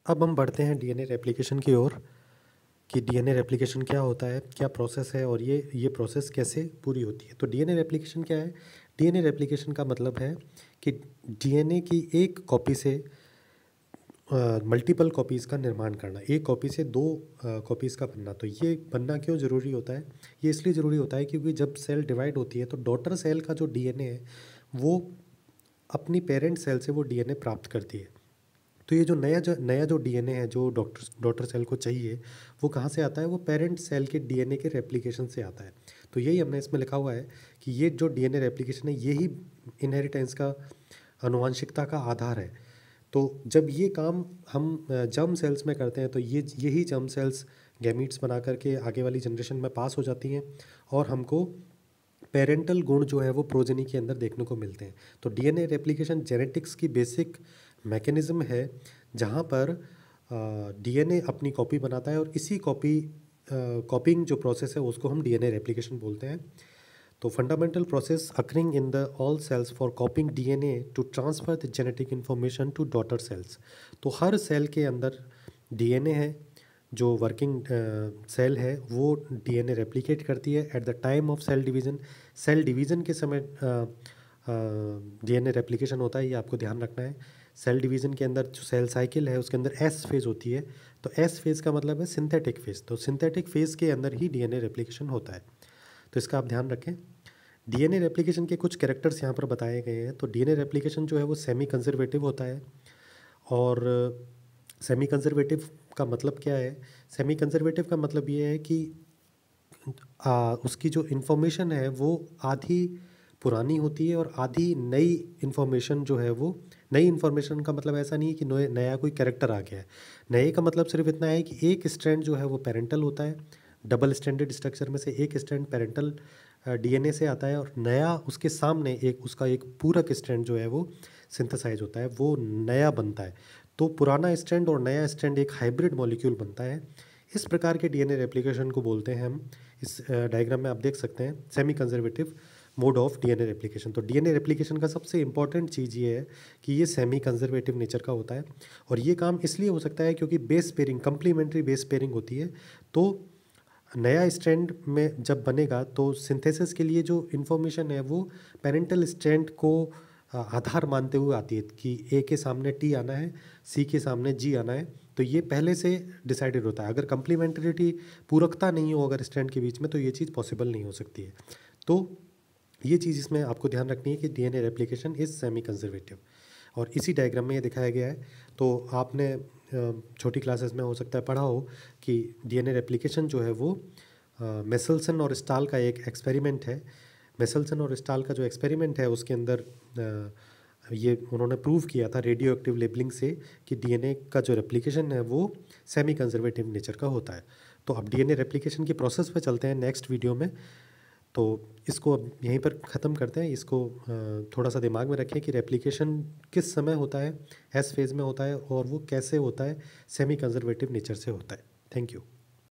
अब हम बढ़ते हैं डीएनए रेप्लिकेशन की ओर कि डीएनए रेप्लिकेशन क्या होता है, क्या प्रोसेस है और ये प्रोसेस कैसे पूरी होती है। तो डीएनए रेप्लिकेशन क्या है? डीएनए रेप्लिकेशन का मतलब है कि डीएनए की एक कॉपी से मल्टीपल कॉपीज़ का निर्माण करना, एक कॉपी से दो कॉपीज़ का बनना। तो ये बनना क्यों ज़रूरी होता है? ये इसलिए ज़रूरी होता है क्योंकि जब सेल डिवाइड होती है तो डॉटर सेल का जो डीएनए है वो अपनी पेरेंट सेल से वो डीएनए प्राप्त करती है। तो ये जो नया जो डीएनए है जो डॉटर सेल को चाहिए, वो कहाँ से आता है? वो पेरेंट सेल के डीएनए के रेप्लिकेशन से आता है। तो यही हमने इसमें लिखा हुआ है कि ये जो डीएनए रेप्लिकेशन है यही इनहेरिटेंस का, आनुवंशिकता का आधार है। तो जब ये काम हम जर्म सेल्स में करते हैं तो यही जर्म सेल्स गैमीट्स बना करके आगे वाली जनरेशन में पास हो जाती हैं और हमको पेरेंटल गुण जो है वो प्रोजेनी के अंदर देखने को मिलते हैं। तो डीएनए रेप्लिकेशन जेनेटिक्स की बेसिक मैकेनिज्म है जहाँ पर डीएनए अपनी कॉपी बनाता है और इसी कॉपिंग जो प्रोसेस है उसको हम डीएनए रेप्लिकेशन बोलते हैं। तो fundamental process occurring in the all cells for copying DNA to transfer the genetic information to daughter cells. तो हर सेल के अंदर डीएनए है, जो वर्किंग सेल है वो डीएनए रेप्लिकेट करती है at the time of cell division. Cell division के समय डीएनए रेप्लिकेशन होता है, ये आपको ध्यान रखना है। सेल डिवीज़न के अंदर जो सेल साइकिल है उसके अंदर एस फेज़ होती है। तो एस फेज़ का मतलब है सिंथेटिक फेज़। तो सिंथेटिक फेज़ के अंदर ही डीएनए रेप्लिकेशन होता है, तो इसका आप ध्यान रखें। डीएनए रेप्लिकेशन के कुछ कैरेक्टर्स यहाँ पर बताए गए हैं। तो डीएनए रेप्लिकेशन जो है वो सेमी कंजर्वेटिव होता है। और सेमी कंजर्वेटिव का मतलब क्या है? सेमी कंजर्वेटिव का मतलब ये है कि उसकी जो इन्फॉर्मेशन है वो आधी पुरानी होती है और आधी नई इन्फॉर्मेशन जो है वो, नई इन्फॉर्मेशन का मतलब ऐसा नहीं है कि नया कोई कैरेक्टर आ गया है। नए का मतलब सिर्फ इतना है कि एक स्ट्रैंड जो है वो पेरेंटल होता है, डबल स्ट्रैंडेड स्ट्रक्चर में से एक स्ट्रैंड पेरेंटल डीएनए से आता है और नया उसके सामने एक उसका एक पूरक स्ट्रैंड जो है वो सिंथेसाइज होता है, वो नया बनता है। तो पुराना स्ट्रैंड और नया स्ट्रैंड एक हाइब्रिड मॉलिक्यूल बनता है। इस प्रकार के डीएनए रेप्लिकेशन को बोलते हैं हम। इस डायग्राम में आप देख सकते हैं semi conservative mode of DNA replication. तो डीएनए रेप्लिकेशन का सबसे इंपॉर्टेंट चीज़ ये है कि ये सेमी कंजर्वेटिव नेचर का होता है और ये काम इसलिए हो सकता है क्योंकि base pairing, complementary base pairing होती है। तो नया स्ट्रैंड में जब बनेगा तो सिंथेसिस के लिए जो इन्फॉर्मेशन है वो पेरेंटल स्ट्रैंड को आधार मानते हुए आती है कि ए के सामने टी आना है, सी के सामने जी आना है। तो ये पहले से डिसाइडेड होता है। अगर कंप्लीमेंट्रिटी, पूरकता नहीं हो अगर स्ट्रैंड के बीच में, तो ये चीज़ पॉसिबल नहीं हो सकती है। तो ये चीज़ इसमें आपको ध्यान रखनी है कि DNA replication is semi conservative और इसी डायग्राम में ये दिखाया गया है। तो आपने छोटी क्लासेस में हो सकता है पढ़ा हो कि डीएनए रेप्लिकेशन जो है वो मेसल्सन और स्टाल का एक एक्सपेरिमेंट है। मेसल्सन और स्टाल का जो एक्सपेरिमेंट है उसके अंदर ये उन्होंने प्रूव किया था रेडियो एक्टिव लेबलिंग से कि डीएनए का जो रेप्लिकेशन है वो सेमी कंजर्वेटिव नेचर का होता है। तो अब डीएनए रेप्लिकेशन की प्रोसेस पे चलते हैं नेक्स्ट वीडियो में। तो इसको अब यहीं पर ख़त्म करते हैं। इसको थोड़ा सा दिमाग में रखें कि रेप्लिकेशन किस समय होता है, एस फेज़ में होता है और वो कैसे होता है, सेमी कंजर्वेटिव नेचर से होता है। Thank you.